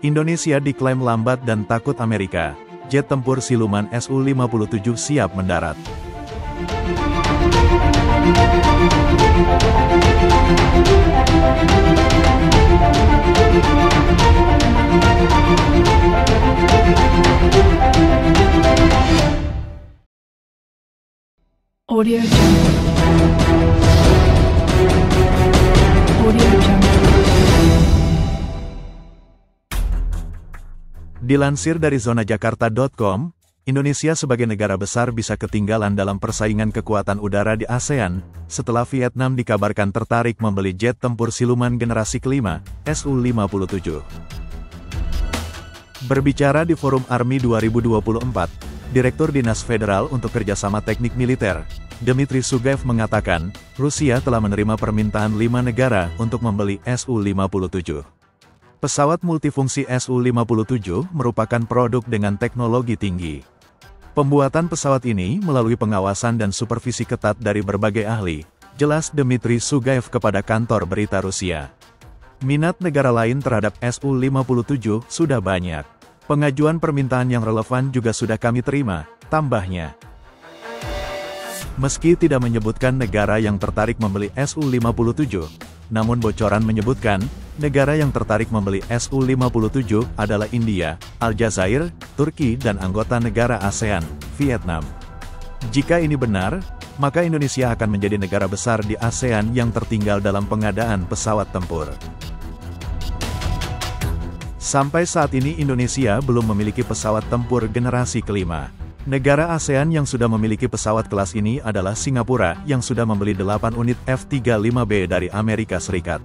Indonesia diklaim lambat dan takut Amerika. Jet tempur siluman Su-57 siap mendarat. Audio Jungle. Audio Jungle. Dilansir dari zonajakarta.com, Indonesia sebagai negara besar bisa ketinggalan dalam persaingan kekuatan udara di ASEAN, setelah Vietnam dikabarkan tertarik membeli jet tempur siluman generasi kelima, Su-57. Berbicara di Forum Army 2024, Direktur Dinas Federal untuk Kerjasama Teknik Militer, Dmitry Sugaev mengatakan, Rusia telah menerima permintaan 5 negara untuk membeli Su-57. Pesawat multifungsi Su-57 merupakan produk dengan teknologi tinggi. Pembuatan pesawat ini melalui pengawasan dan supervisi ketat dari berbagai ahli, jelas Dmitry Sugaev kepada kantor berita Rusia. Minat negara lain terhadap Su-57 sudah banyak. Pengajuan permintaan yang relevan juga sudah kami terima, tambahnya. Meski tidak menyebutkan negara yang tertarik membeli Su-57, namun bocoran menyebutkan, negara yang tertarik membeli Su-57 adalah India, Aljazair, Turki dan anggota negara ASEAN, Vietnam. Jika ini benar, maka Indonesia akan menjadi negara besar di ASEAN yang tertinggal dalam pengadaan pesawat tempur. Sampai saat ini Indonesia belum memiliki pesawat tempur generasi kelima. Negara ASEAN yang sudah memiliki pesawat kelas ini adalah Singapura yang sudah membeli 8 unit F-35B dari Amerika Serikat.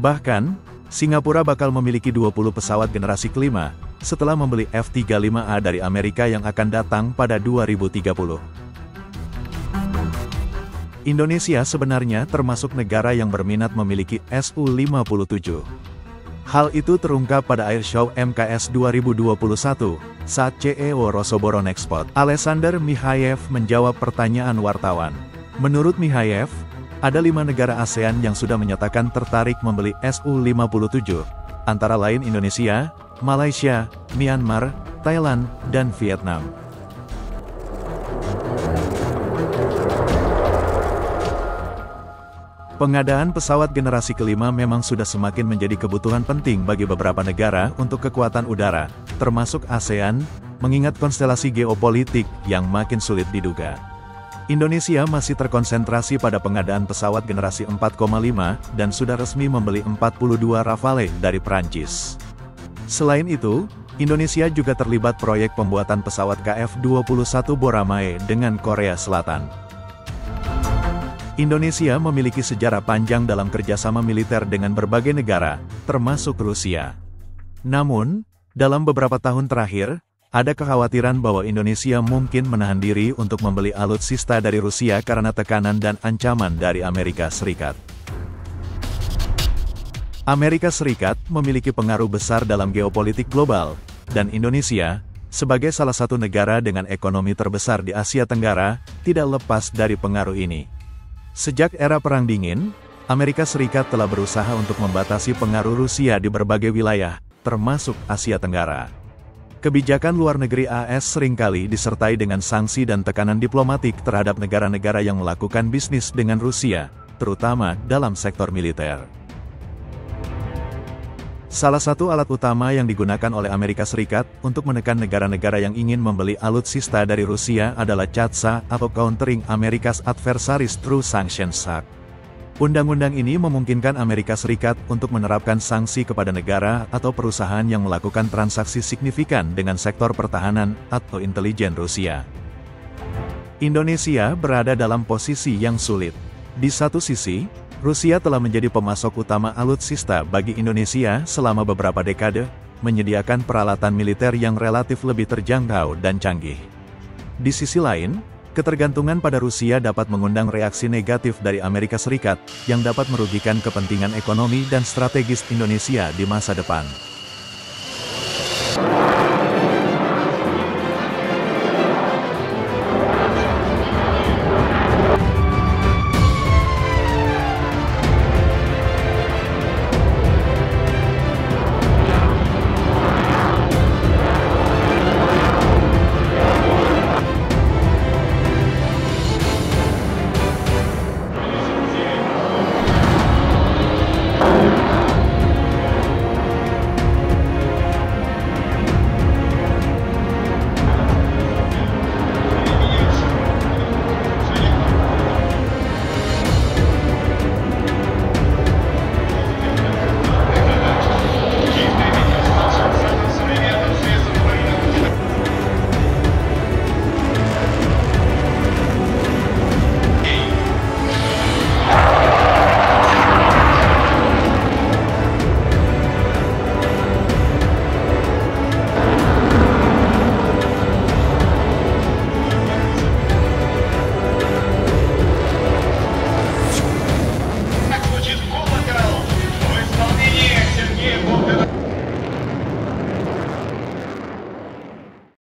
Bahkan, Singapura bakal memiliki 20 pesawat generasi kelima, setelah membeli F-35A dari Amerika yang akan datang pada 2030. Indonesia sebenarnya termasuk negara yang berminat memiliki Su-57. Hal itu terungkap pada Airshow MKS 2021, saat CEO Rosoboron Export, Alexander Mikhaev menjawab pertanyaan wartawan. Menurut Mikhaev, ada 5 negara ASEAN yang sudah menyatakan tertarik membeli Su-57, antara lain Indonesia, Malaysia, Myanmar, Thailand, dan Vietnam. Pengadaan pesawat generasi kelima memang sudah semakin menjadi kebutuhan penting bagi beberapa negara untuk kekuatan udara, termasuk ASEAN, mengingat konstelasi geopolitik yang makin sulit diduga. Indonesia masih terkonsentrasi pada pengadaan pesawat generasi 4,5 dan sudah resmi membeli 42 Rafale dari Prancis. Selain itu, Indonesia juga terlibat proyek pembuatan pesawat KF-21 Boramae dengan Korea Selatan. Indonesia memiliki sejarah panjang dalam kerjasama militer dengan berbagai negara, termasuk Rusia. Namun, dalam beberapa tahun terakhir, ada kekhawatiran bahwa Indonesia mungkin menahan diri untuk membeli alutsista dari Rusia karena tekanan dan ancaman dari Amerika Serikat. Amerika Serikat memiliki pengaruh besar dalam geopolitik global, dan Indonesia, sebagai salah satu negara dengan ekonomi terbesar di Asia Tenggara, tidak lepas dari pengaruh ini. Sejak era Perang Dingin, Amerika Serikat telah berusaha untuk membatasi pengaruh Rusia di berbagai wilayah, termasuk Asia Tenggara. Kebijakan luar negeri AS seringkali disertai dengan sanksi dan tekanan diplomatik terhadap negara-negara yang melakukan bisnis dengan Rusia, terutama dalam sektor militer. Salah satu alat utama yang digunakan oleh Amerika Serikat untuk menekan negara-negara yang ingin membeli alutsista dari Rusia adalah CAATSA atau Countering America's Adversaries Through Sanctions Act. Undang-undang ini memungkinkan Amerika Serikat untuk menerapkan sanksi kepada negara atau perusahaan yang melakukan transaksi signifikan dengan sektor pertahanan atau intelijen Rusia. Indonesia berada dalam posisi yang sulit. Di satu sisi, Rusia telah menjadi pemasok utama alutsista bagi Indonesia selama beberapa dekade, menyediakan peralatan militer yang relatif lebih terjangkau dan canggih. Di sisi lain, ketergantungan pada Rusia dapat mengundang reaksi negatif dari Amerika Serikat, yang dapat merugikan kepentingan ekonomi dan strategis Indonesia di masa depan.